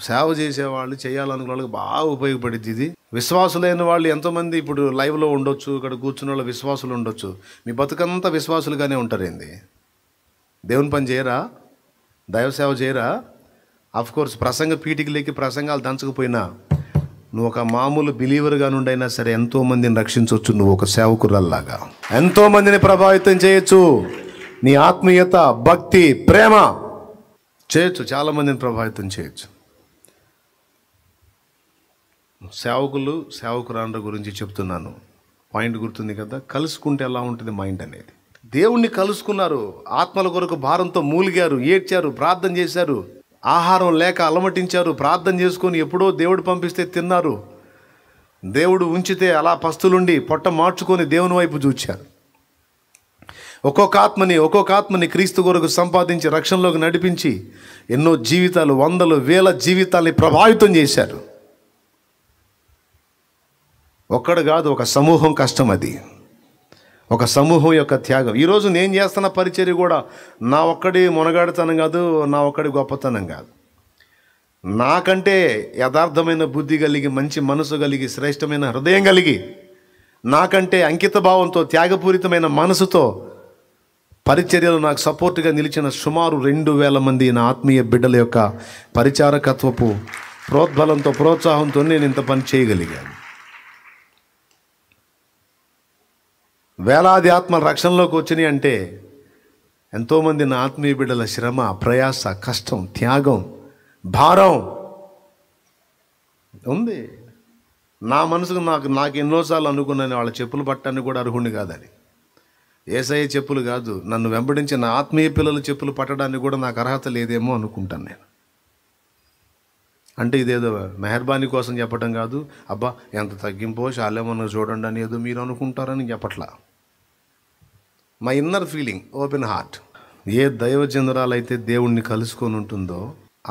సేవ చేసేవాళ్ళు, చేయాలనుకున్న వాళ్ళకి బాగా ఉపయోగపడుద్ది ఇది. విశ్వాసులైన వాళ్ళు ఎంతోమంది ఇప్పుడు లైవ్లో ఉండొచ్చు, ఇక్కడ కూర్చున్న వాళ్ళు విశ్వాసులు ఉండొచ్చు. మీ బతుకంతా విశ్వాసులుగానే ఉంటారేంది? దేవుని పని చేయరా? దైవ సేవ చేయరా? కోర్స్ ప్రసంగ పీఠికలకి ప్రసంగాలు దంచకపోయినా నువ్వు ఒక మామూలు బిలీవర్గా నుండైనా సరే ఎంతోమందిని రక్షించవచ్చు. నువ్వు ఒక సేవకురాల్లాగా ఎంతోమందిని ప్రభావితం చేయొచ్చు. నీ ఆత్మీయత, భక్తి, ప్రేమ చేయొచ్చు, చాలామందిని ప్రభావితం చేయొచ్చు. సేవకురాండ్ర గురించి చెప్తున్నాను. పాయింట్ గుర్తుంది కదా? కలుసుకుంటే ఎలా ఉంటుంది మైండ్ అనేది. దేవుణ్ణి కలుసుకున్నారు, ఆత్మల కొరకు భారంతో మూలిగారు, ఏడ్చారు, ప్రార్థన చేశారు, ఆహారం లేక అలమటించారు, ప్రార్థన చేసుకొని ఎప్పుడో దేవుడు పంపిస్తే తిన్నారు, దేవుడు ఉంచితే అలా పస్తులుండి పొట్ట మార్చుకొని దేవుని వైపు చూచారు. ఒక్కొక్క ఆత్మని క్రీస్తు కొరకు సంపాదించి రక్షణలోకి నడిపించి ఎన్నో జీవితాలు, వందలు వేల జీవితాలని ప్రభావితం చేశారు. ఒక్కడు కాదు, ఒక సమూహం కష్టం అది, ఒక సమూహం యొక్క త్యాగం. ఈరోజు నేను చేస్తున్న పరిచర్య కూడా నా ఒక్కడి మొనగాడితనం కాదు, నా ఒక్కడి గొప్పతనం కాదు. నాకంటే యథార్థమైన బుద్ధి కలిగి, మంచి మనసు కలిగి, శ్రేష్టమైన హృదయం కలిగి, నాకంటే అంకిత భావంతో, త్యాగపూరితమైన మనసుతో పరిచర్యలు నాకు సపోర్ట్గా నిలిచిన సుమారు 2000 మంది నా ఆత్మీయ బిడ్డల యొక్క పరిచారకత్వపు ప్రోద్బలంతో, ప్రోత్సాహంతో నేను ఇంత పని చేయగలిగాను. వేలాది ఆత్మల రక్షణలోకి వచ్చినాయి అంటే ఎంతోమంది నా ఆత్మీయ బిడ్డల శ్రమ, ప్రయాస, కష్టం, త్యాగం, భారం ఉంది. నా మనసుకు నాకు ఎన్నోసార్లు అనుకున్నాను వాళ్ళ చెప్పులు పట్టడానికి కూడా అర్హుణ్ణి కాదని. యేసయ్య చెప్పులు కాదు, నన్ను వెంబడించిన నా ఆత్మీయ పిల్లల చెప్పులు పట్టడానికి కూడా నాకు అర్హత లేదేమో అనుకుంటాను నేను. అంటే ఇదేదో మెహర్బానీ కోసం చెప్పడం కాదు, అబ్బా ఎంత తగ్గింపో శాలేమన్నా చూడండి అని ఏదో మీరు అనుకుంటారని చెప్పట్లా. My inner feeling, open heart. ఏ దైవజనురాలైతే దేవుణ్ణి కలుసుకొని ఉంటుందో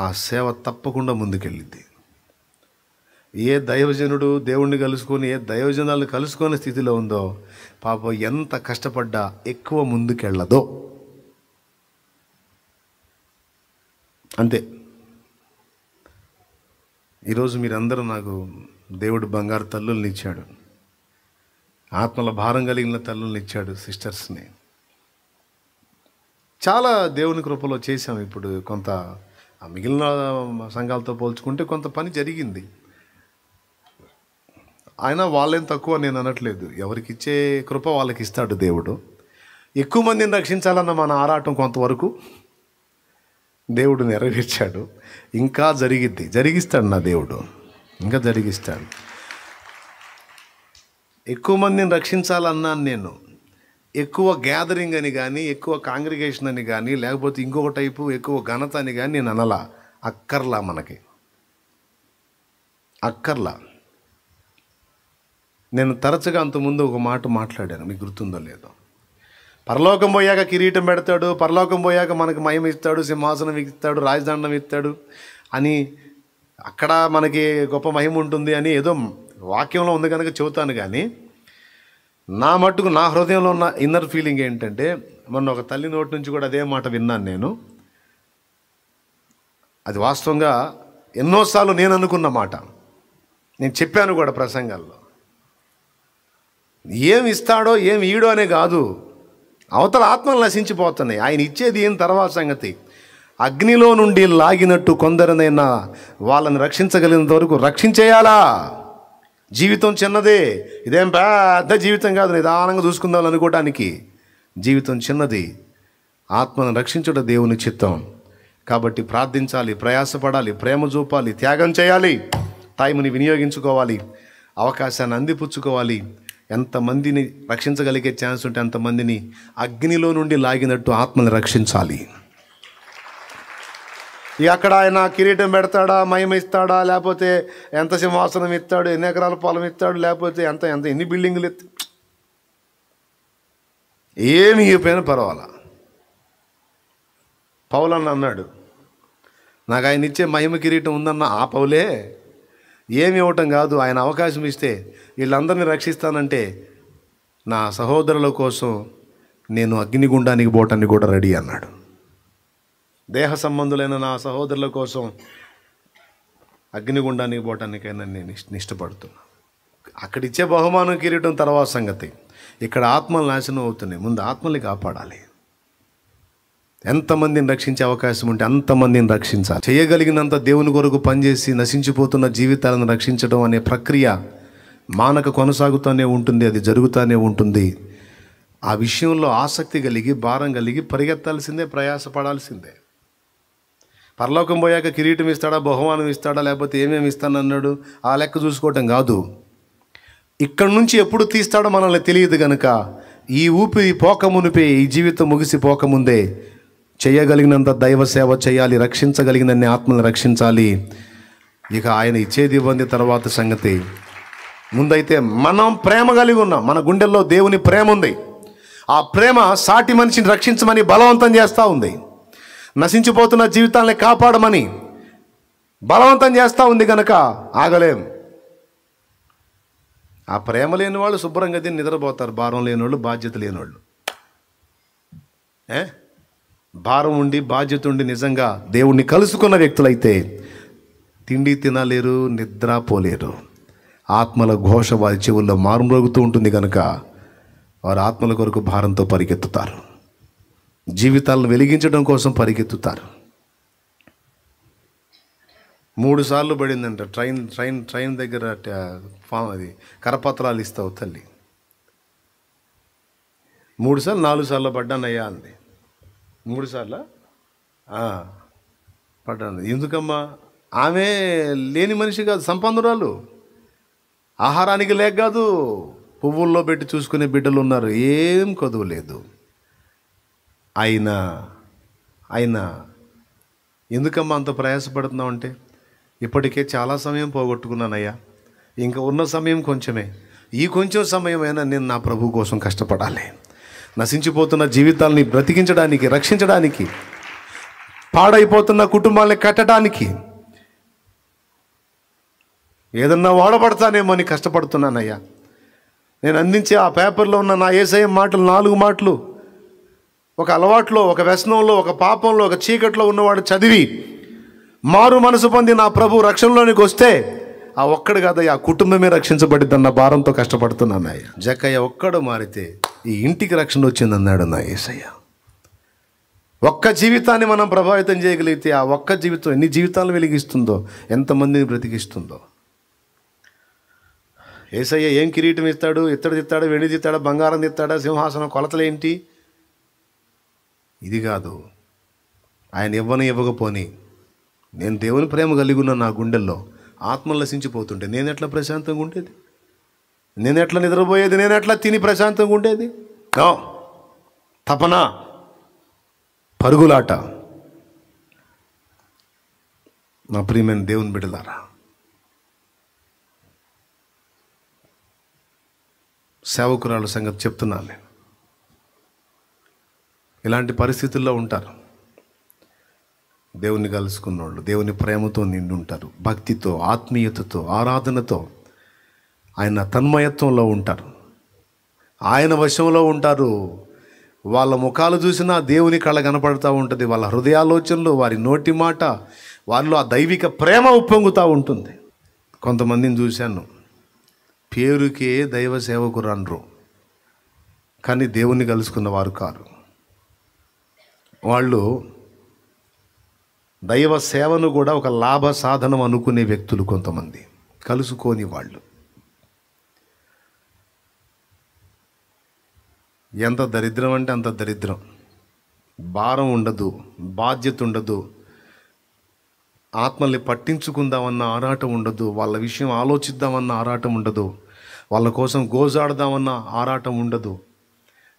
ఆ సేవ తప్పకుండా ముందుకెళ్ళిద్ది. ఏ దైవజనుడు దేవుణ్ణి కలుసుకొని, ఏ దైవజనాలు కలుసుకునే స్థితిలో ఉందో పాపం ఎంత కష్టపడ్డా ఎక్కువ ముందుకెళ్ళదో. అంతే. ఈరోజు మీరందరూ నాకు దేవుడు బంగారు తల్లుల్ని ఇచ్చాడు, ఆత్మల భారం కలిగిన తల్లుల్ని ఇచ్చాడు, సిస్టర్స్ని. చాలా దేవుని కృపలో చేశాం. ఇప్పుడు కొంత మిగిలిన సంఘాలతో పోల్చుకుంటే కొంత పని జరిగింది. అయినా వాళ్ళేం తక్కువ నేను అనట్లేదు. ఎవరికి ఇచ్చే కృప వాళ్ళకి ఇస్తాడు దేవుడు. ఎక్కువ మందిని రక్షించాలన్న మన ఆరాటం కొంతవరకు దేవుడు నెరవేర్చాడు. ఇంకా జరిగిస్తాడు నా దేవుడు, ఇంకా జరిగిస్తాడు. ఎక్కువ మందిని రక్షించాలన్నాను నేను. ఎక్కువ గ్యాదరింగ్ అని కానీ, ఎక్కువ కాంగ్రిగేషన్ అని కానీ, లేకపోతే ఇంకొక టైపు ఎక్కువ ఘనత అని కానీ నేను అనలా. అక్కర్లా, మనకి అక్కర్లా. నేను తరచుగా అంతకుముందు ఒక మాట మాట్లాడాను, మీకు గుర్తుందో లేదో. పరలోకం పోయాక కిరీటం పెడతాడు, పరలోకం పోయాక మనకు మహిమ ఇస్తాడు, సింహాసనం ఇస్తాడు, రాజదండం ఇస్తాడు అని, అక్కడ మనకి గొప్ప మహిమ ఉంటుంది అని ఏదో వాక్యంలో ఉంది కనుక చెబుతాను. కానీ నా మట్టుకు నా హృదయంలో ఉన్న ఇన్నర్ ఫీలింగ్ ఏంటంటే, మొన్న ఒక తల్లి నోటి నుంచి కూడా అదే మాట విన్నాను నేను. అది వాస్తవంగా ఎన్నోసార్లు నేను అనుకున్న మాట, నేను చెప్పాను కూడా ప్రసంగాల్లో. ఏమి ఇస్తాడో ఏమి ఈడో అనే కాదు, అవతల ఆత్మలు నశించిపోతున్నాయి. ఆయన ఇచ్చేది ఏం తర్వాత సంగతి. అగ్నిలో నుండి లాగినట్టు కొందరినైనా వాళ్ళని రక్షించగలిగినంత వరకు రక్షించేయాలా. జీవితం చిన్నదే, ఇదేం పెద్ద జీవితం కాదు, నిదానంగా చూసుకుందాం అనుకోవటానికి. జీవితం చిన్నది, ఆత్మను రక్షించడం దేవుని చిత్తం. కాబట్టి ప్రార్థించాలి, ప్రయాసపడాలి, ప్రేమ చూపాలి, త్యాగం చేయాలి, టైంని వినియోగించుకోవాలి, అవకాశాన్ని అందిపుచ్చుకోవాలి. ఎంతమందిని రక్షించగలిగే ఛాన్స్ ఉంటే అంతమందిని అగ్నిలో నుండి లాగినట్టు ఆత్మని రక్షించాలి. ఇక అక్కడ ఆయన కిరీటం పెడతాడా, మహిమ ఇస్తాడా, లేకపోతే ఎంత సింహాసనం ఇస్తాడు, ఎన్ని ఎకరాల పొలం ఇస్తాడు, లేకపోతే ఎన్ని బిల్డింగులు ఏమి ఇవ్వకపోయినా పర్వాలా. పౌలన్న అన్నాడు, నాకు ఆయన ఇచ్చే మహిమ కిరీటం ఉందన్న ఆ పౌలే. ఏమి ఇవ్వటం కాదు, ఆయన అవకాశం ఇస్తే వీళ్ళందరినీ రక్షిస్తానంటే నా సహోదరుల కోసం నేను అగ్నిగుండానికి పోవటానికి కూడా రెడీ అన్నాడు. దేహ సంబంధులైన నా సహోదరుల కోసం అగ్నిగుండానికి పోవటానికైనా నేను ఇష్టపడుతున్నా. అక్కడిచ్చే బహుమానం కిరీటం తర్వాత సంగతి. ఇక్కడ ఆత్మలు నాశనం అవుతున్నాయి. ముందు ఆత్మల్ని కాపాడాలి. ఎంతమందిని రక్షించే అవకాశం ఉంటే అంతమందిని రక్షించాలి. చేయగలిగినంత దేవుని కొరకు పనిచేసి నశించిపోతున్న జీవితాలను రక్షించడం అనే ప్రక్రియ మానక కొనసాగుతూనే ఉంటుంది. అది జరుగుతూనే ఉంటుంది. ఆ విషయంలో ఆసక్తి కలిగి భారం కలిగి పరిగెత్తాల్సిందే, ప్రయాసపడాల్సిందే. పరలోకం పోయాక కిరీటం ఇస్తాడా, బహుమానం ఇస్తాడా, లేకపోతే ఏమేమి ఇస్తానన్నాడు ఆ లెక్క చూసుకోవటం కాదు. ఇక్కడి నుంచి ఎప్పుడు తీస్తాడో మనల్ని తెలియదు కనుక ఈ ఊపిరి పోకమునిపే, ఈ జీవితం ముగిసిపోకముందే చేయగలిగినంత దైవ సేవ చేయాలి. రక్షించగలిగినన్ని ఆత్మలను రక్షించాలి. ఇక ఆయన ఇచ్చేది ఇవ్వండి తర్వాత సంగతి. ముందైతే మనం ప్రేమ కలిగి ఉన్నాం. మన గుండెల్లో దేవుని ప్రేమ ఉంది. ఆ ప్రేమ సాటి మనిషిని రక్షించమని బలవంతం చేస్తూ ఉంది. నశించిపోతున్న జీవితాన్ని కాపాడమని బలవంతం చేస్తూ ఉంది కనుక ఆగలేం. ఆ ప్రేమ లేని వాళ్ళు శుభ్రంగా తిని నిద్రపోతారు. భారం లేనివాళ్ళు, బాధ్యత లేనివాళ్ళు. భారం ఉండి బాధ్యత ఉండి నిజంగా దేవుణ్ణి కలుసుకున్న వ్యక్తులైతే తిండి తినలేరు, నిద్రపోలేరు. ఆత్మల ఘోష వారి చెవుల్లో మారుమ్రోగుతూ ఉంటుంది కనుక వారు ఆత్మల కొరకు భారంతో పరిగెత్తుతారు. జీవితాలను వెలిగించడం కోసం పరిగెత్తుతారు. 3 సార్లు పడిందంట ట్రైన్ దగ్గర అది కరపత్రాలు ఇస్తావు తల్లి. 3 సార్లు 4 సార్లు పడ్డానయ్యా అంది. 3 సార్లు పడ్డాను. ఎందుకమ్మా? ఆమె లేని మనిషి కాదు, సంపన్నురాలు. ఆహారానికి లేక కాదు, పువ్వుల్లో పెట్టి చూసుకునే బిడ్డలు ఉన్నారు. ఏం కొదువు లేదు. అయినా ఎందుకమ్మా అంత ప్రయాసపడుతున్నావు అంటే, ఇప్పటికే చాలా సమయం పోగొట్టుకున్నానయ్యా, ఇంకా ఉన్న సమయం కొంచెమే. ఈ కొంచెం సమయమైనా నేను నా ప్రభు కోసం కష్టపడాలి. నశించిపోతున్న జీవితాలని బ్రతికించడానికి, రక్షించడానికి, పాడైపోతున్న కుటుంబాలని కట్టడానికి ఏదన్నా వాడబడతానేమో అని కష్టపడుతున్నానయ్యా. నేను అందించే ఆ పేపర్లో ఉన్న నా యేసయ్య మాటలు 4 మాటలు ఒక అలవాట్లో, ఒక వ్యసనంలో, ఒక పాపంలో, ఒక చీకట్లో ఉన్నవాడు చదివి మారు మనసు పొంది నా ప్రభు రక్షణలోనికి వస్తే ఆ ఒక్కడు కాదయ్యా, ఆ కుటుంబమే రక్షించబడిద్దన్న భారంతో కష్టపడుతున్నానయ్యా. జక్కయ్య ఒక్కడు మారితే ఈ ఇంటికి రక్షణ వచ్చిందన్నాడు నా యేసయ్య. ఒక్క జీవితాన్ని మనం ప్రభావితం చేయగలిగితే ఆ ఒక్క జీవితం ఎన్ని జీవితాలను వెలిగిస్తుందో, ఎంతమందిని బ్రతికిస్తుందో. యేసయ్య ఏం కిరీటం ఇస్తాడు? ఇత్తడి తిత్తాడా, వెండి తిత్తాడా, బంగారం తిత్తాడా, సింహాసనం కొలతలేంటి? ఇది కాదు. ఆయన ఇవ్వకపోని నేను దేవుని ప్రేమ కలిగి ఉన్న నా గుండెల్లో ఆత్మలు నశించిపోతుంటే నేను ఎట్లా ప్రశాంతంగా ఉండేది? నేను ఎట్లా నిద్రపోయేది? నేను ఎట్లా తిని ప్రశాంతంగా ఉండేది? తపన, పరుగులాట. నా ప్రియమైన దేవుని బిడ్డలారా, సేవకురాలు సంగతి చెప్తున్నాను నేను. ఇలాంటి పరిస్థితుల్లో ఉంటారు. దేవుని కలుసుకున్నోళ్ళు దేవుని ప్రేమతో నిండి ఉంటారు, భక్తితో, ఆత్మీయతతో, ఆరాధనతో, ఆయన తన్మయత్వంలో ఉంటారు, ఆయన వశంలో ఉంటారు. వాళ్ళ ముఖాలు చూసినా దేవుని కళ కనపడుతూ ఉంటుంది. వాళ్ళ హృదయాలోచనలు, వారి నోటి మాట, వారిలో ఆ దైవిక ప్రేమ ఉప్పొంగుతూ ఉంటుంది. కొంతమందిని చూశాను, పేరుకే దైవ సేవకురు అనరు, కానీ దేవుణ్ణి కలుసుకున్న వారు కారు. వాళ్ళు దైవ సేవను కూడా ఒక లాభ సాధనం అనుకునే వ్యక్తులు కొంతమంది, కలుసుకోని వాళ్ళు. ఎంత దరిద్రం అంటే అంత దరిద్రం. భారం ఉండదు, బాధ్యత ఉండదు, ఆత్మల్ని పట్టించుకుందామన్న ఆరాటం ఉండదు, వాళ్ళ విషయం ఆలోచిద్దామన్న ఆరాటం ఉండదు, వాళ్ళ కోసం గోజాడదామన్న ఆరాటం ఉండదు,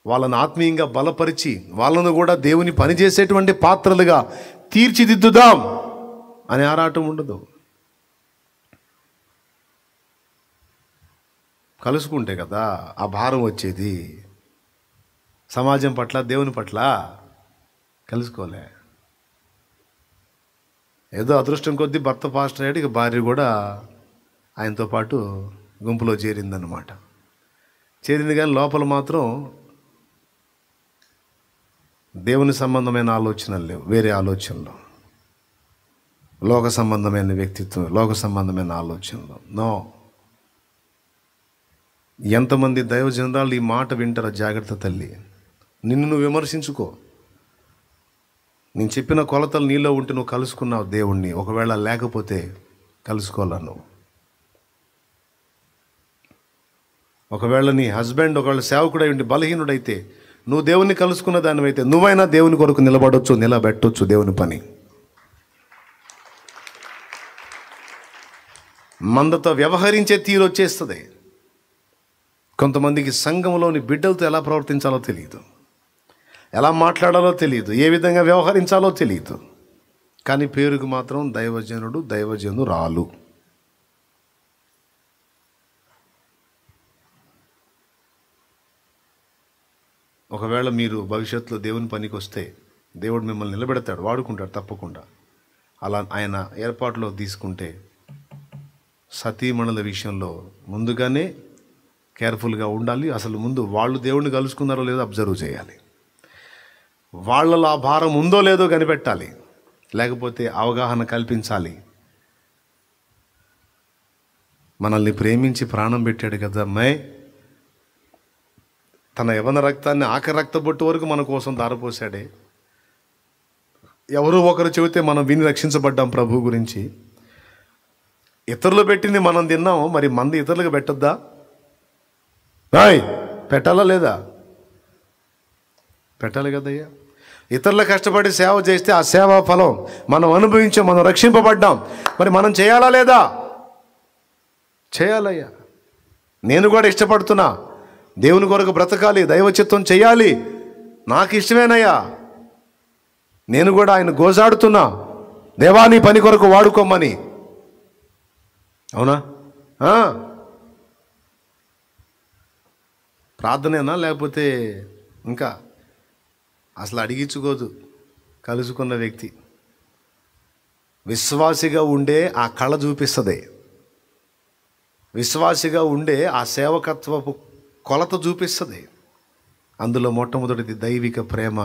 వాళ్ళని ఆత్మీయంగా బలపరిచి వాళ్ళను కూడా దేవుని పనిచేసేటువంటి పాత్రలుగా తీర్చిదిద్దుదాం అనే ఆరాటం ఉండదు. కలుసుకుంటే కదా ఆ భారం వచ్చేది. సమాజం పట్ల, దేవుని పట్ల కలుసుకోలే. ఏదో అదృష్టం కొద్దీ భర్త పాస్టర్ అయ్యాడు, ఇక భార్య కూడా ఆయనతో పాటు గుంపులో చేరిందన్నమాట. చేరింది కానీ లోపల మాత్రం దేవుని సంబంధమైన ఆలోచనలు లేవు, వేరే ఆలోచనలు. లోక సంబంధమైన వ్యక్తిత్వం, లోక సంబంధమైన ఆలోచనలు. నో. ఎంతమంది దైవజనురాలు ఈ మాట వింటారో జాగ్రత్త తల్లి. నిన్ను నువ్వు విమర్శించుకో. నేను చెప్పిన కొలతలు నీలో ఉంటే నువ్వు కలుసుకున్నావు దేవుణ్ణి. ఒకవేళ లేకపోతే కలుసుకోవాలా నువ్వు. ఒకవేళ నీ హస్బెండ్ ఒకవేళ సేవకుడై ఉండి బలహీనుడైతే, నువ్వు దేవుణ్ణి కలుసుకున్న దానివైతే నువ్వైనా దేవుని కొరకు నిలబడొచ్చు, నిలబెట్టొచ్చు దేవుని పని. మందతో వ్యవహరించే తీరు వచ్చేస్తుంది. కొంతమందికి సంఘంలోని బిడ్డలతో ఎలా ప్రవర్తించాలో తెలియదు, ఎలా మాట్లాడాలో తెలియదు, ఏ విధంగా వ్యవహరించాలో తెలియదు. కానీ పేరుకు మాత్రం దైవజనుడు, దైవజనురాలు. ఒకవేళ మీరు భవిష్యత్తులో దేవుని పనికి వస్తే దేవుడు మిమ్మల్ని నిలబెడతాడు, వాడుకుంటాడు తప్పకుండా. అలా ఆయన ఏర్పాటులో తీసుకుంటే సతీమణుల విషయంలో ముందుగానే కేర్ఫుల్గా ఉండాలి. అసలు ముందు వాళ్ళు దేవుణ్ణి కలుసుకున్నారో లేదో అబ్జర్వ్ చేయాలి. వాళ్ళలో ఆ భారం ఉందో లేదో కనిపెట్టాలి, లేకపోతే అవగాహన కల్పించాలి. మనల్ని ప్రేమించి ప్రాణం పెట్టాడు కదా అమ్మాయి, తన యవన రక్తాన్ని ఆఖరి రక్తబొట్టు వరకు మన కోసం దారపోసాడే. ఎవరో ఒకరు చెబితే మనం విని రక్షించబడ్డాం ప్రభు గురించి. ఇతరులు పెట్టింది మనం తిన్నాం, మరి మంది ఇతరులకు పెట్టొద్దా? పెట్టాలా లేదా? పెట్టాలి కదయ్యా. ఇతరుల కష్టపడి సేవ చేస్తే ఆ సేవా ఫలం మనం అనుభవించాం, మనం రక్షింపబడ్డాం. మరి మనం చేయాలా లేదా? చేయాలయ్యా. నేను కూడా ఇష్టపడుతున్నా, దేవుని కొరకు బ్రతకాలి, దైవ చిత్తం చేయాలి, నాకు ఇష్టమేనయ్యా. నేను కూడా ఆయన గోజాడుతున్నా, దేవా నీ పని కొరకు వాడుకోమని. అవునా? ప్రార్థనేనా, లేకపోతే ఇంకా అసలు అడిగించుకోదు కలుసుకున్న వ్యక్తి. విశ్వాసిగా ఉండే ఆ కళ చూపిస్తుంది, విశ్వాసిగా ఉండే ఆ సేవకత్వపు కొలత చూపిస్తుంది. అందులో మొట్టమొదటిది దైవిక ప్రేమ,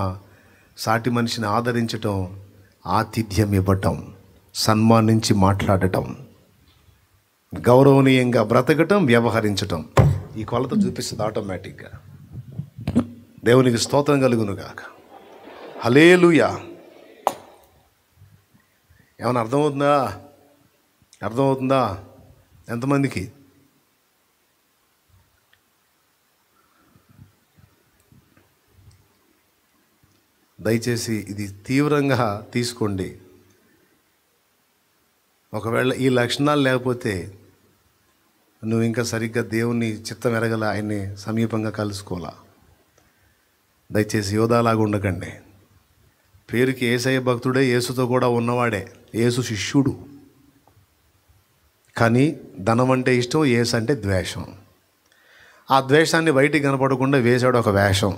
సాటి మనిషిని ఆదరించటం, ఆతిథ్యం ఇవ్వటం, సన్మానించి మాట్లాడటం, గౌరవనీయంగా బ్రతకటం, వ్యవహరించటం. ఈ కొలత చూపిస్తుంది ఆటోమేటిక్గా. దేవునికి స్తోత్రం కలుగునుగాక. హల్లెలూయా. ఏమైనా అర్థమవుతుందా? అర్థమవుతుందా ఎంతమందికి? దయచేసి ఇది తీవ్రంగా తీసుకోండి. ఒకవేళ ఈ లక్షణాలు లేకపోతే నువ్వు ఇంకా సరిగ్గా దేవుని చిత్తం ఎరగల, ఆయన్ని సమీపంగా కలుసుకోవాలా. దయచేసి యోధాలాగా ఉండకండి. పేరుకి యేసయ్య భక్తుడే, యేసుతో కూడా ఉన్నవాడే, యేసు శిష్యుడు. కానీ ధనం అంటే ఇష్టం, యేసు అంటే ద్వేషం. ఆ ద్వేషాన్ని బయటికి కనపడకుండా వేశాడు ఒక వేషం.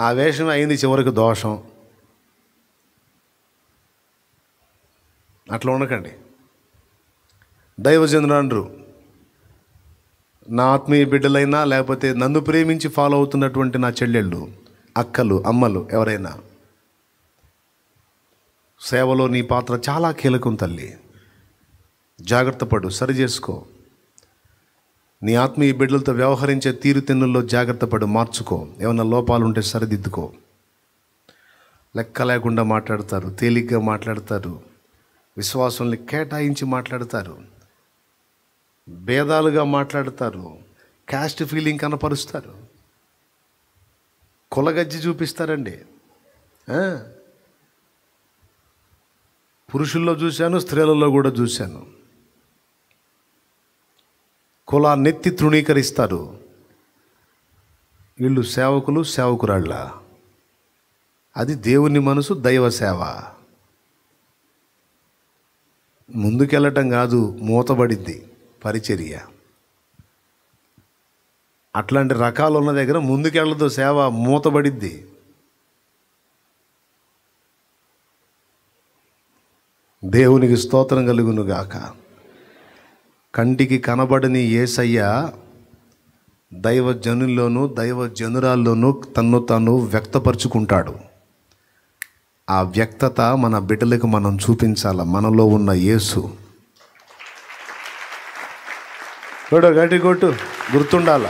ఆ వేషం అయింది చివరికి దోషం. అట్లా ఉండకండి. దైవజనులు నా ఆత్మీయ బిడ్డలైనా, లేకపోతే నన్ను ప్రేమించి ఫాలో అవుతున్నటువంటి నా చెల్లెళ్ళు, అక్కలు, అమ్మలు ఎవరైనా, సేవలో నీ పాత్ర చాలా కీలకం తల్లి. జాగ్రత్త పడు, సరి చేసుకో. నీ ఆత్మీయ బిడ్డలతో వ్యవహరించే తీరుతెన్నుల్లో జాగ్రత్త పడు, మార్చుకో. ఏమైనా లోపాలు ఉంటే సరిదిద్దుకో. లెక్క లేకుండా మాట్లాడతారు, తేలిగ్గా మాట్లాడతారు, విశ్వాసాన్ని కేటాయించి మాట్లాడతారు, భేదాలుగా మాట్లాడతారు, క్యాస్ట్ ఫీలింగ్ కనపరుస్తారు, కులగజ్జి చూపిస్తారండి. పురుషుల్లో చూశాను, స్త్రీలలో కూడా చూశాను. కులాన్నెత్తి తృణీకరిస్తారు. వీళ్ళు సేవకులు, సేవకురాళ్ళ. అది దేవుని మనసు, దైవ సేవ. ముందుకెళ్ళటం కాదు, మూతబడిద్ది పరిచర్య. అట్లాంటి రకాలు ఉన్న దగ్గర ముందుకెళ్ళదు సేవ, మూతబడిద్ది. దేవునికి స్తోత్రం కలుగునుగాక. కంటికి కనబడని యేసయ్య దైవజనుల్లోనూ దైవజనురాల్లోనూ తన్ను తాను వ్యక్తపరుచుకుంటాడు. ఆ వ్యక్తత మన బిడ్డలకు మనం చూపించాల. మనలో ఉన్న యేసు గట్టి కొట్టు గుర్తుండాల.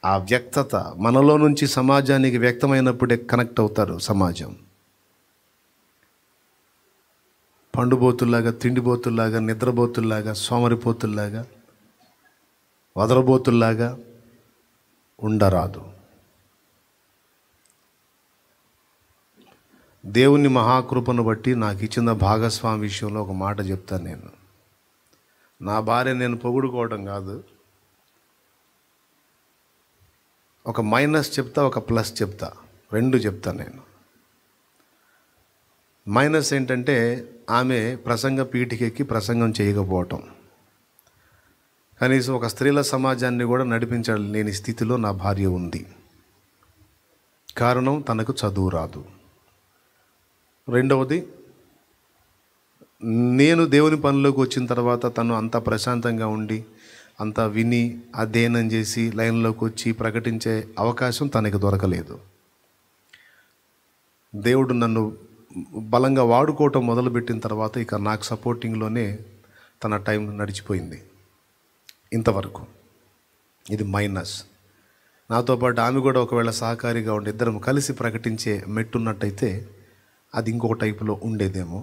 ఆ వ్యక్తత మనలో నుంచి సమాజానికి వ్యక్తమైనప్పుడే కనెక్ట్ అవుతారు సమాజం. పండుబోతుల్లాగా, తిండిబోతుల్లాగా, నిద్రబోతుల్లాగా, సోమరిపోతుల్లాగా, వదలబోతుల్లాగా ఉండరాదు. దేవుని మహాకృపను బట్టి నాకు ఇచ్చిన భాగస్వామి విషయంలో ఒక మాట చెప్తాను. నేను నా భార్య నేను పొగుడుకోవడం కాదు, ఒక మైనస్ చెప్తా, ఒక ప్లస్ చెప్తా, రెండు చెప్తాను నేను. మైనస్ ఏంటంటే ఆమె ప్రసంగ పీఠికెక్కి ప్రసంగం చేయకపోవటం. కనీసం ఒక స్త్రీల సమాజాన్ని కూడా నడిపించలేని స్థితిలో నా భార్య ఉంది. కారణం తనకు చదువు రాదు. రెండవది, నేను దేవుని పనిలోకి వచ్చిన తర్వాత తను అంత ప్రశాంతంగా ఉండి అంతా విని అధ్యయనం చేసి లైన్లోకి వచ్చి ప్రకటించే అవకాశం తనకి దొరకలేదు. దేవుడు నన్ను బలంగా వాడుకోవటం మొదలుపెట్టిన తర్వాత ఇక నాకు సపోర్టింగ్లోనే తన టైం నడిచిపోయింది ఇంతవరకు. ఇది మైనస్. నాతో పాటు ఆమె కూడా ఒకవేళ సహకారిగా ఉండి ఇద్దరం కలిసి ప్రకటించే మెట్టున్నట్టయితే అది ఇంకొక టైపులో ఉండేదేమో.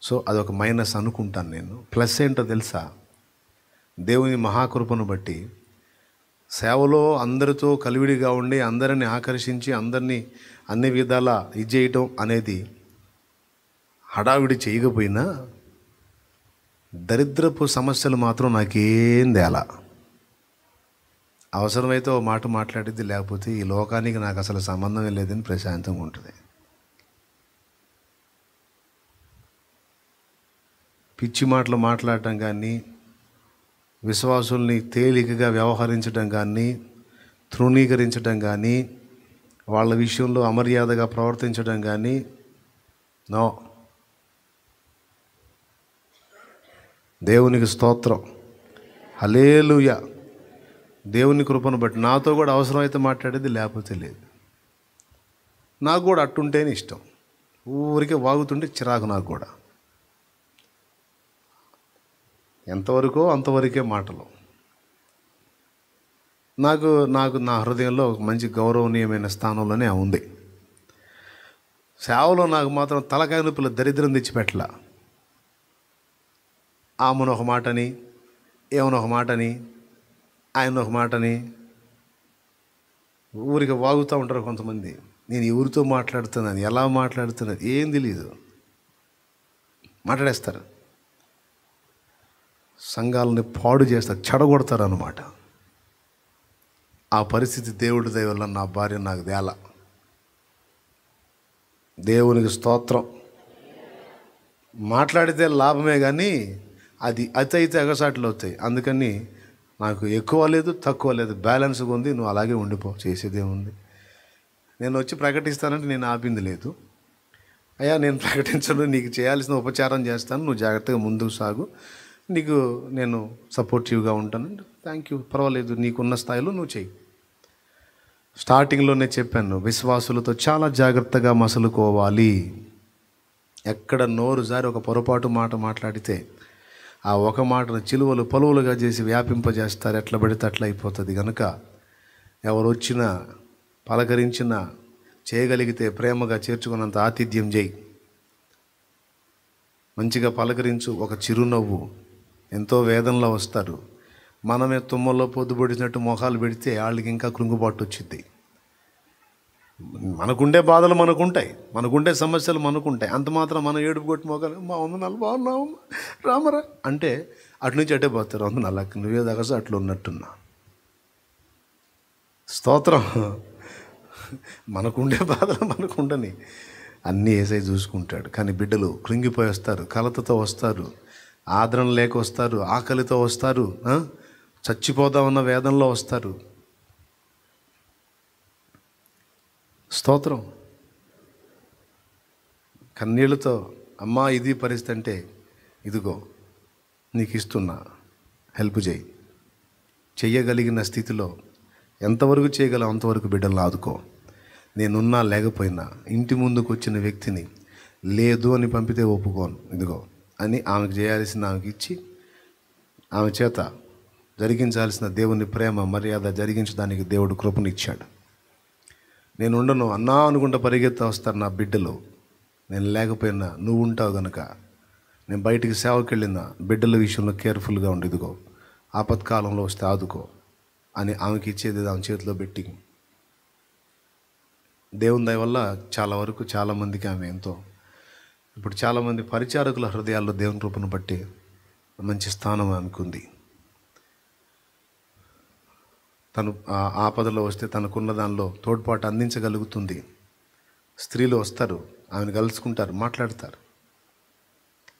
సో అదొక మైనస్ అనుకుంటాను నేను. ప్లస్ ఏంటో తెలుసా? దేవుని మహాకృపను బట్టి సేవలో అందరితో కలివిడిగా ఉండి అందరిని ఆకర్షించి అందరినీ అన్ని విధాల ఇది చేయటం అనేది హడావిడి చేయకపోయినా దరిద్రపు సమస్యలు మాత్రం నాకేం తేలా. అవసరమైతే ఓ మాట మాట్లాడిద్ది, లేకపోతే ఈ లోకానికి నాకు అసలు సంబంధమే లేదని ప్రశాంతంగా ఉంటుంది. పిచ్చి మాటలు మాట్లాడటం కానీ, విశ్వాసుల్ని తేలికగా వ్యవహరించడం కానీ, తృణీకరించడం కానీ, వాళ్ళ విషయంలో అమర్యాదగా ప్రవర్తించడం కానీ నో. దేవునికి స్తోత్రం, హల్లెలూయా. దేవుని కృపను బట్టి నాతో కూడా అవసరమైతే మాట్లాడేది, లేకపోతే లేదు. నాకు కూడా అట్టుంటేనే ఇష్టం. ఊరికే వాగుతుంటే చిరాకు నాకు కూడా. ఎంతవరకో అంతవరకే మాటలు. నాకు నాకు నా హృదయంలో ఒక మంచి గౌరవనీయమైన స్థానంలోనే ఉంది. సేవలో నాకు మాత్రం తలకాయ నొప్పుల దరిద్రం తెచ్చిపెట్టలా. ఆమెను ఒక మాటని, ఏమను ఒక మాటని, ఆయన ఒక మాటని ఊరికి వాగుతూ ఉంటారు కొంతమంది. నేను ఎవరితో మాట్లాడుతున్నాను, ఎలా మాట్లాడుతున్నాను ఏం తెలియదు, మాట్లాడేస్తారు. సంఘాలని పాడు చేస్తారు, చెడగొడతారు అన్నమాట. ఆ పరిస్థితి దేవుడి దయ వల్ల నా భార్య నాకు తేల. దేవునికి స్తోత్రం. మాట్లాడితే లాభమే కానీ అది అతి అయితే ఎగసాట్లు అవుతాయి. అందుకని నాకు ఎక్కువ లేదు తక్కువ లేదు, బ్యాలెన్స్గా ఉంది. నువ్వు అలాగే ఉండిపో, చేసేదేముంది. నేను వచ్చి ప్రకటిస్తానంటే నేను ఆపింది లేదు. అయ్యా నేను ప్రకటించను, నీకు చేయాల్సిన ఉపచారం చేస్తాను, నువ్వు జాగ్రత్తగా ముందుకు సాగు, నీకు నేను సపోర్టివ్గా ఉంటాను. థ్యాంక్ యూ, పర్వాలేదు, నీకున్న స్థాయిలో నువ్వు చెయ్యి. స్టార్టింగ్లోనే చెప్పాను, విశ్వాసులతో చాలా జాగ్రత్తగా మసలుకోవాలి. ఎక్కడ నోరు జారి ఒక పొరపాటు మాట మాట్లాడితే ఆ ఒక మాటను చిలువలు పలువులుగా చేసి వ్యాపింపజేస్తారు. ఎట్లా పడితే అట్లా అయిపోతుంది. కనుక ఎవరు వచ్చినా పలకరించినా చేయగలిగితే ప్రేమగా చేర్చుకున్నంత ఆతిథ్యం చేయి. మంచిగా పలకరించు, ఒక చిరునవ్వు. ఎంతో వేదనలో వస్తారు. మనమే తుమ్మల్లో పొద్దుపడినట్టు మొఖాలు పెడితే వాళ్ళకి ఇంకా కృంగుబాటు వచ్చింది. మనకుండే బాధలు మనకుంటాయి, మనకుండే సమస్యలు మనకుంటాయి. అంత మాత్రం మనం ఏడుపు కొట్టి మొఖాలు మా వందనాలు బాగున్నావు రామరా అంటే అటు నుంచి అటే పోతారు. వందనాలు నువ్వే దగ్గర అట్లా ఉన్నట్టున్నా. స్తోత్రం. మనకుండే బాధలు మనకుండని అన్నీ ఏసై చూసుకుంటాడు. కానీ బిడ్డలు కృంగిపోయి వస్తారు, కలతతో వస్తారు, ఆదరణ లేక వస్తారు, ఆకలితో వస్తారు, చచ్చిపోదామన్న వేదనలో వస్తారు. స్తోత్రం. కన్నీళ్ళతో అమ్మా ఇది పరిస్థితి అంటే, ఇదిగో నీకు ఇస్తున్నా, హెల్ప్ చేయి. చెయ్యగలిగిన స్థితిలో ఎంతవరకు చేయగలం అంతవరకు బిడ్డలను ఆదుకో. నేనున్నా లేకపోయినా ఇంటి ముందుకు వచ్చిన వ్యక్తిని లేదు అని పంపితే ఒప్పుకోను, ఇదిగో అని ఆమెకు చేయాల్సిన ఆమెకి ఇచ్చి ఆమె చేత జరిగించాల్సిన దేవుని ప్రేమ మర్యాద జరిగించడానికి దేవుడు కృపనిచ్చాడు. నేను ఉండను అన్నా అనుకుంటా పరిగెత్తా వస్తారు నా బిడ్డలు. నేను లేకపోయినా నువ్వు ఉంటావు గనుక నేను బయటికి సేవకి వెళ్ళిన బిడ్డల విషయంలో కేర్ఫుల్గా ఉండి, ఇదిగో ఆపత్కాలంలో వస్తే ఆదుకో అని ఆమెకి ఇచ్చేది ఆమె చేతిలో పెట్టి, దేవుని దయ వల్ల చాలా వరకు చాలామందికి ఆమె ఎంతో, ఇప్పుడు చాలామంది పరిచారకుల హృదయాల్లో దేవుని కృపను బట్టి మంచి స్థానం అనుకుంది. తను ఆపదలో వస్తే తనకున్న దానిలో తోడ్పాటు అందించగలుగుతుంది. స్త్రీలు వస్తారు, ఆమెను కలుసుకుంటారు, మాట్లాడతారు,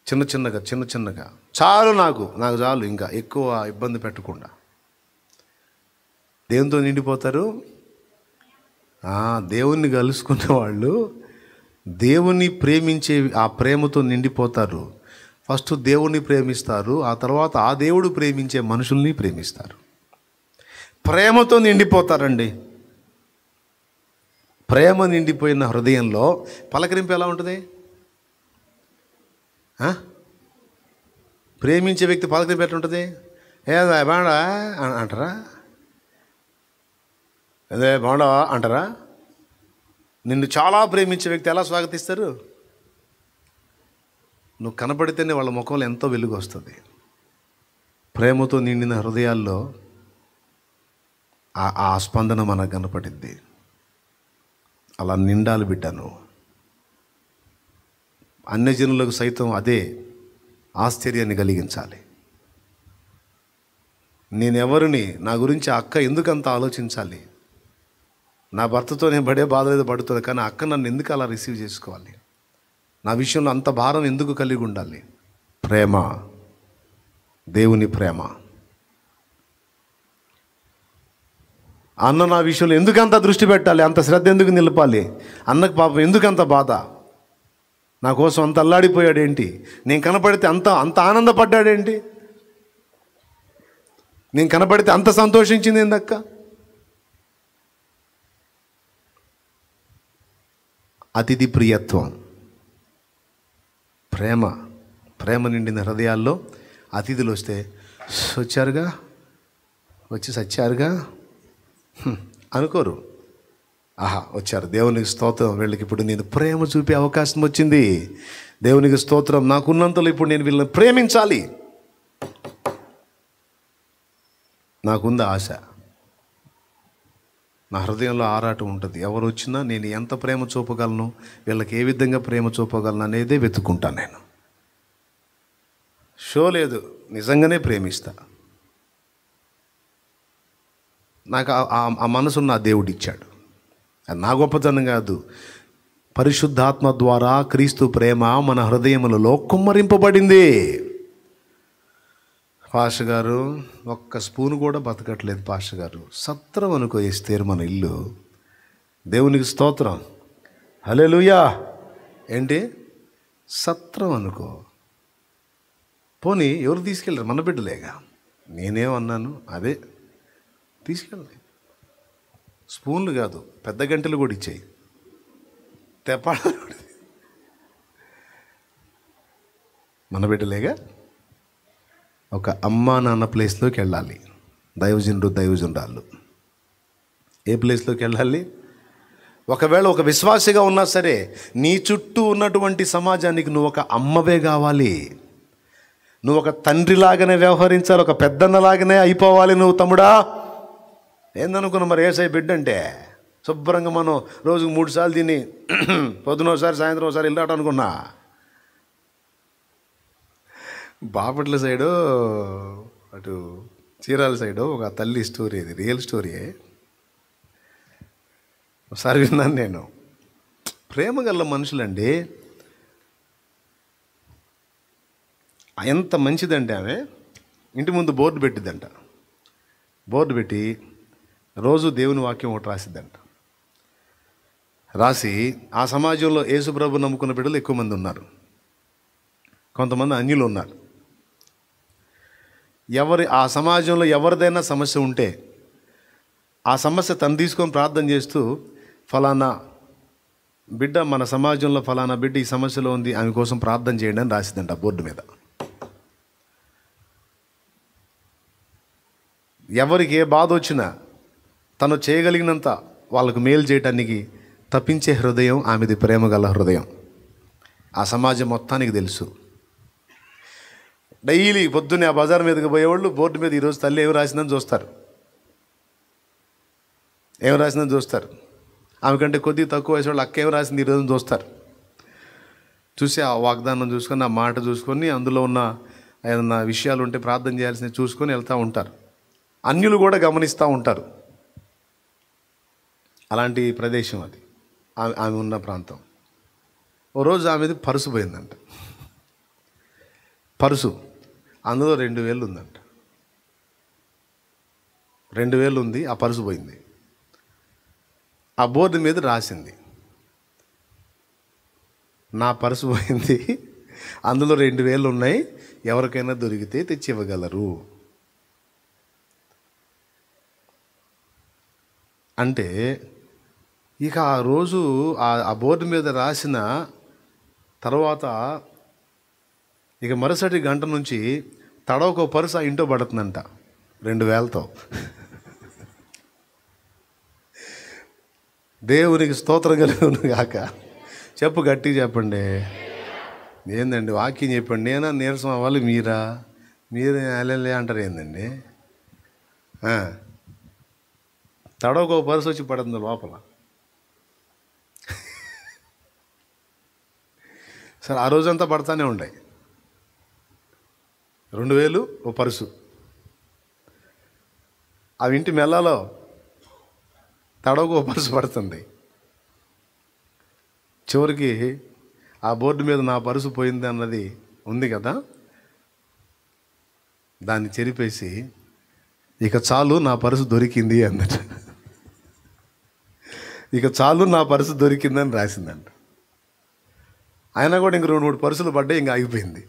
చిన్న చిన్నగా చాలు నాకు చాలు, ఇంకా ఎక్కువ ఇబ్బంది పెట్టకుండా దేవునితో నిండిపోతారు. దేవుణ్ణి కలుసుకునే వాళ్ళు దేవుణ్ణి ప్రేమించే ఆ ప్రేమతో నిండిపోతారు. ఫస్ట్ దేవుణ్ణి ప్రేమిస్తారు, ఆ తర్వాత ఆ దేవుడు ప్రేమించే మనుషుల్ని ప్రేమిస్తారు. ప్రేమతో నిండిపోతారండి. ప్రేమ నిండిపోయిన హృదయంలో పలకరింపు ఎలా ఉంటుంది? ప్రేమించే వ్యక్తి పలకరింపు ఎట్లా ఉంటుంది? ఏదా బాడా అంటారా? అదే బాడా అంటారా? నిన్ను చాలా ప్రేమించే వ్యక్తి ఎలా స్వాగతిస్తారు? నువ్వు కనపడితేనే వాళ్ళ ముఖంలో ఎంతో వెలుగు వస్తుంది. ప్రేమతో నిండిన హృదయాల్లో ఆ స్పందన మనకు కనపడింది. అలా నిండాలి బిడ్డను. అన్యజనులకు సైతం అదే ఆశ్చర్యాన్ని కలిగించాలి. నేనెవరిని, నా గురించి ఆ అక్క ఎందుకంత ఆలోచించాలి? నా భర్తతో నేను పడే బాధ ఏదో పడుతుంది, కానీ అక్క నన్ను ఎందుకు అలా రిసీవ్ చేసుకోవాలి? నా విషయంలో అంత భారం ఎందుకు కలిగి ఉండాలి? ప్రేమ, దేవుని ప్రేమ. అన్న నా విషయంలో ఎందుకు అంత దృష్టి పెట్టాలి, అంత శ్రద్ధ ఎందుకు నిలపాలి? అన్నకు పాపం ఎందుకు అంత బాధ? నా కోసం అంత అల్లాడిపోయాడేంటి? నేను కనపడితే అంత ఆనందపడ్డాడేంటి? నేను కనపడితే అంత సంతోషించింది ఏందక్క? అతిథి ప్రియత్వం, ప్రేమ నిండిన హృదయాల్లో అతిథులు వస్తే వచ్చారుగా, వచ్చి సచ్చారుగా అనుకోరు. ఆహా వచ్చారు, దేవునికి స్తోత్రం, వీళ్ళకి ఇప్పుడు నేను ప్రేమ చూపే అవకాశం వచ్చింది, దేవునికి స్తోత్రం, నాకున్నంతలో ఇప్పుడు నేను వీళ్ళని ప్రేమించాలి, నాకుంది ఆశ, నా హృదయంలో ఆరాటం ఉంటుంది. ఎవరు వచ్చినా నేను ఎంత ప్రేమ చూపగలను, వీళ్ళకి ఏ విధంగా ప్రేమ చూపగలను అనేదే వెతుక్కుంటాను నేను. షో లేదు, నిజంగానే ప్రేమిస్తా. నాకు ఆ మనసును నా దేవుడు ఇచ్చాడు. అది నా గొప్పతనం కాదు, పరిశుద్ధాత్మ ద్వారా క్రీస్తు ప్రేమ మన హృదయములలో కుమ్మరింపబడింది. పాస్టర్ గారు ఒక్క స్పూన్ కూడా బతకట్లేదు పాస్టర్ గారు. సత్రం అనుకో ఇస్తారు మన ఇల్లు. దేవునికి స్తోత్రం, హల్లెలూయా. ఏంటి సత్రం అనుకో. పోనీ ఎవరు తీసుకెళ్ళారు? మన బిడ్డలేగా. నేనేమన్నాను? అదే తీసుకెళ్ళి స్పూన్లు కాదు, పెద్ద గంటలు కూడా ఇచ్చాయి, తెప్పాడు మన బిడ్డలేగా. ఒక అమ్మా నాన్న ప్లేస్లోకి వెళ్ళాలి దైవజనురాళ్ళు. ఏ ప్లేస్లోకి వెళ్ళాలి? ఒకవేళ ఒక విశ్వాసిగా ఉన్నా సరే, నీ చుట్టూ ఉన్నటువంటి సమాజానికి నువ్వు ఒక అమ్మవే కావాలి. నువ్వు ఒక తండ్రిలాగానే వ్యవహరించాలి, ఒక పెద్దన్నలాగానే అయిపోవాలి నువ్వు తమ్ముడా. ఏందనుకున్నా మరి ఏసై బిడ్డ అంటే? శుభ్రంగా మనం రోజుకు 3 సార్లు తిని పొద్దున ఒకసారి సాయంత్రం ఒకసారి వెళ్ళాట అనుకున్నా. బాపట్ల సైడు అటు చీరాల సైడు ఒక తల్లి స్టోరీ, ఇది రియల్ స్టోరీయే. ఒకసారి విన్నాను నేను. ప్రేమ గల మనుషులండి, ఎంత మంచిదంటే ఆమె ఇంటి ముందు బోర్డు పెట్టిద్దంట. బోర్డు పెట్టి రోజు దేవుని వాక్యం ఒకటి రాసిద్దంట. రాసి ఆ సమాజంలో యేసుప్రభు నమ్ముకున్న బిడ్డలు ఎక్కువ మంది ఉన్నారు, కొంతమంది అన్యులు ఉన్నారు. ఆ సమాజంలో ఎవరిదైనా సమస్య ఉంటే ఆ సమస్య తను తీసుకొని ప్రార్థన చేస్తూ, ఫలానా బిడ్డ, మన సమాజంలో ఫలానా బిడ్డ ఈ సమస్యలో ఉంది, ఆమె కోసం ప్రార్థన చేయండి అని రాసిందంట బోర్డు మీద. ఎవరికి ఏ బాధ వచ్చినా తను చేయగలిగినంత వాళ్ళకు మేలు చేయటానికి తప్పించే హృదయం ఆమెది, ప్రేమ గల హృదయం. ఆ సమాజం మొత్తానికి తెలుసు. డైలీ పొద్దున్నే ఆ బజార్ మీదకి పోయేవాళ్ళు బోర్డు మీద ఈరోజు తల్లి ఏమి రాసిందని చూస్తారు, ఏమి రాసిందని చూస్తారు. ఆమె కంటే కొద్దిగా తక్కువ వయసు వాళ్ళు అక్క ఏమి రాసింది ఈరోజు చూస్తారు. చూసి ఆ వాగ్దానం చూసుకొని, ఆ మాట చూసుకొని, అందులో ఉన్న ఏదన్నా విషయాలు ఉంటే ప్రార్థన చేయాల్సినవి చూసుకొని వెళ్తూ ఉంటారు. అన్యులు కూడా గమనిస్తూ ఉంటారు. అలాంటి ప్రదేశం అది, ఆమె ఉన్న ప్రాంతం. ఓ రోజు ఆమెది పరుసు పోయిందంట. పరుసు, అందులో 2000 ఉందంట. 2000 ఉంది, ఆ పరుసు పోయింది. ఆ బోర్డు మీద రాసింది, నా పరుసు పోయింది, అందులో 2000 ఉన్నాయి, ఎవరికైనా దొరికితే తెచ్చి ఇవ్వగలరు. అంటే ఇక ఆ రోజు ఆ బోర్డు మీద రాసిన తర్వాత ఇక మరుసటి గంట నుంచి తడవకో పరుసు ఆ ఇంట్లో పడుతుందంట 2000తో. దేవునికి స్తోత్రం కలుగును గాక. చెప్పు, గట్టిగా చెప్పండి. ఏందండి వాక్యం చెప్పండి. నేనా నీరసం అవ్వాలి, మీరు అల్లెల్లే అంటారు ఏందండి? తడవకో పరుసు వచ్చి పడుతుంది లోపల. సరే, ఆ రోజంతా పడతానే ఉండే. 2000 ఓ పరుసు, ఆ ఇంటి మెల్లలో తడవకో పరుసు పడుతుంది. చివరికి ఆ బోర్డు మీద నా పరుసు పోయింది అన్నది ఉంది కదా, దాన్ని చెరిపేసి ఇక చాలు నా పరుసు దొరికింది అన్నట. ఇక చాలు నా పరుసు దొరికిందని రాసిందంట. అయినా కూడా ఇంక 2-3 పరుసులు పడ్డాయి, ఇంక ఆగిపోయింది.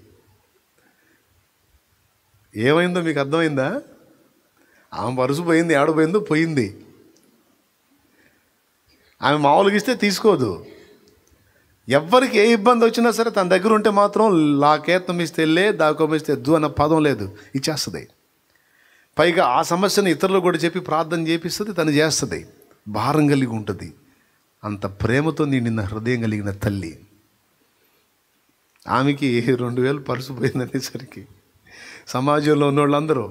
ఏమైందో మీకు అర్థమైందా? ఆమె పరుసు పోయింది, ఆడపోయిందో పోయింది. ఆమె మామూలుగా ఇస్తే తీసుకోదు. ఎవ్వరికి ఏ ఇబ్బంది వచ్చినా సరే తన దగ్గర ఉంటే మాత్రం లాకేత్నం ఇస్తే లే, దాకోమిస్తే ఎద్దు అన్న పదం లేదు, ఇచ్చేస్తుంది. పైగా ఆ సమస్యను ఇతరులు కూడా చెప్పి ప్రార్థన చేపిస్తుంది, తను చేస్తుంది. భారం కలిగి ఉంటుంది. అంత ప్రేమతో నిండిన హృదయం కలిగిన తల్లి. ఆమెకి 2000 పరుసు పోయిందనేసరికి సమాజంలో ఉన్న వాళ్ళందరూ,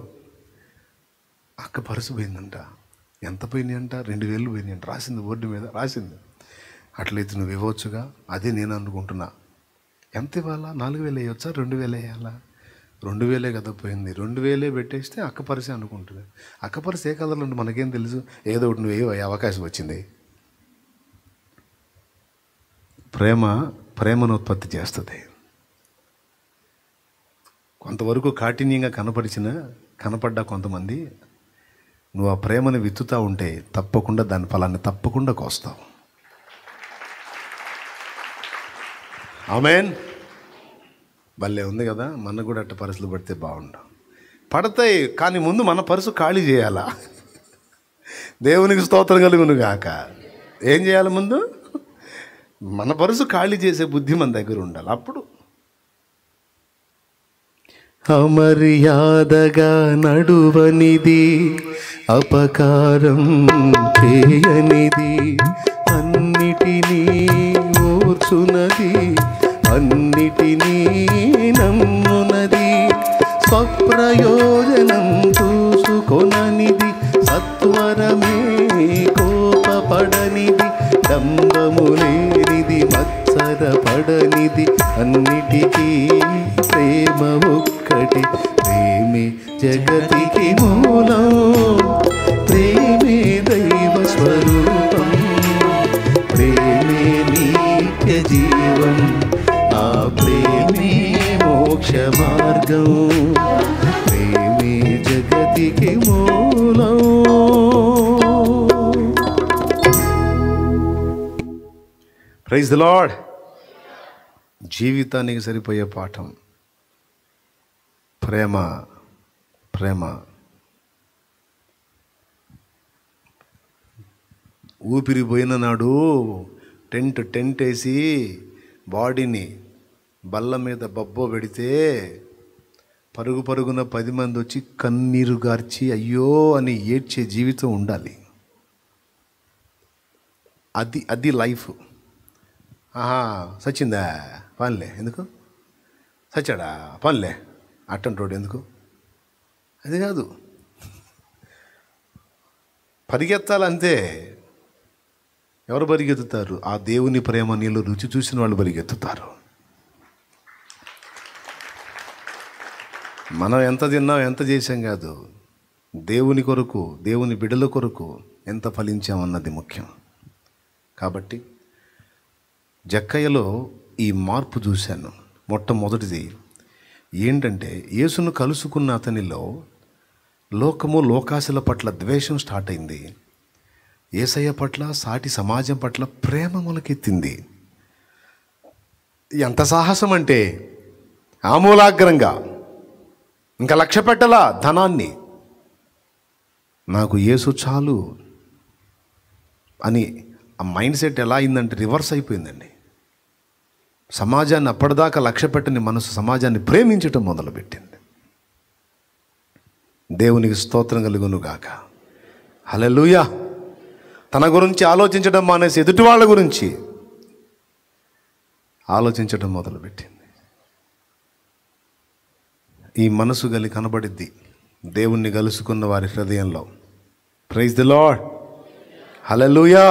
అక్క పరుసు పోయిందంట. ఎంత పోయినాయి అంట? 2000 పోయినాయి అంట. రాసింది, బోర్డు మీద రాసింది. అట్లయితే నువ్వు ఇవ్వచ్చుగా. అదే నేను అనుకుంటున్నా. ఎంత ఇవ్వాలా? 4000 వేయవచ్చా? 2000 వేయాలా? 2000 కదా పోయింది, 2000 పెట్టేస్తే అక్క పరిసే అనుకుంటుంది. అక్క పరిసే ఏ కలర్లో ఉంటే మనకేం తెలుసు? ఏదో ఒకటి నువ్వు ఏ అవకాశం వచ్చింది. ప్రేమను ఉత్పత్తి చేస్తుంది. కొంతవరకు కాఠిన్యంగా కనపడ్డా కొంతమంది, నువ్వు ఆ ప్రేమను విత్తుతూ ఉంటే తప్పకుండా దాని ఫలాన్ని తప్పకుండా కోస్తావు. ఆమేన్. భలే ఉంది కదా. మనకు కూడా అట్ట పరుసులు పడితే బాగుండు. పడతాయి, కానీ ముందు మన పరుసు ఖాళీ చేయాలా? దేవునికి స్తోత్రం కలుగును గాక. ఏం చేయాలి? ముందు మన పరుసు ఖాళీ చేసే బుద్ధి మన దగ్గర ఉండాలి. అప్పుడు అమర్యాదగా నడువనిది, అపకారం చేయనిది, అన్నిటినీ ఓర్చునది, అన్నిటినీ నమ్మునది, స్వప్రయోజనం చూసుకొననిది, సత్వరమే కోపపడనిది, డంబము లేనిది, మత్సరపడనిది, అన్నిటికీ ప్రేమ ఒక్కటి. ప్రేమే జగతికి మూలం, ప్రేమే దైవ స్వరూపం, ప్రేమే నిత్య జీవం, ఆ ప్రేమే మోక్ష మార్గం, ప్రేమే జగతికి మూలం. Praise the Lord. జీవితానికి సరిపోయే పాఠం ప్రేమ. ఊపిరి పోయిన నాడు టెంట్ వేసి బాడీని బల్ల మీద బొబ్బో పెడితే పరుగున 10 మంది వచ్చి కన్నీరు గార్చి అయ్యో అని ఏడ్చే జీవితం ఉండాలి. అది లైఫ్. సచ్చిందా పనిలే, ఎందుకు సచ్చాడా పనిలే అట్టంటోడు ఎందుకు, అది కాదు. పరిగెత్తాలంతే. ఎవరు పరిగెత్తుతారు? ఆ దేవుని ప్రేమ నీళ్ళు రుచి చూసిన వాళ్ళు పరిగెత్తుతారు. మనం ఎంత తిన్నాం ఎంత చేసాం కాదు, దేవుని కొరకు దేవుని బిడ్డల కొరకు ఎంత ఫలించామన్నది ముఖ్యం. కాబట్టి జక్కయ్యలో ఈ మార్పు చూశాను. మొట్టమొదటిది ఏంటంటే యేసును కలుసుకున్న అతనిలో లోకము లోకాశల పట్ల ద్వేషం స్టార్ట్ అయింది. యేసయ్య పట్ల సాటి సమాజం పట్ల ప్రేమ మొలకెత్తింది. ఎంత సాహసం అంటే ఆమూలాగ్రంగా ఇంకా లక్ష్య పెట్టలా ధనాన్ని, నాకు యేసు చాలు అని ఆ మైండ్ సెట్ ఎలా అయిందంటే రివర్స్ అయిపోయిందండి. సమాజాన్ని అప్పటిదాకా లక్ష్య పెట్టని మనసు సమాజాన్ని ప్రేమించటం మొదలుపెట్టింది. దేవునికి స్తోత్రం కలుగును గాక. హల్లెలూయా. తన గురించి ఆలోచించడం మానేసి ఎదుటి వాళ్ళ గురించి ఆలోచించడం మొదలుపెట్టింది. ఈ మనసు కనబడిద్ది దేవుణ్ణి కలుసుకున్న వారి హృదయంలో. Praise the Lord. హల్లెలూయా.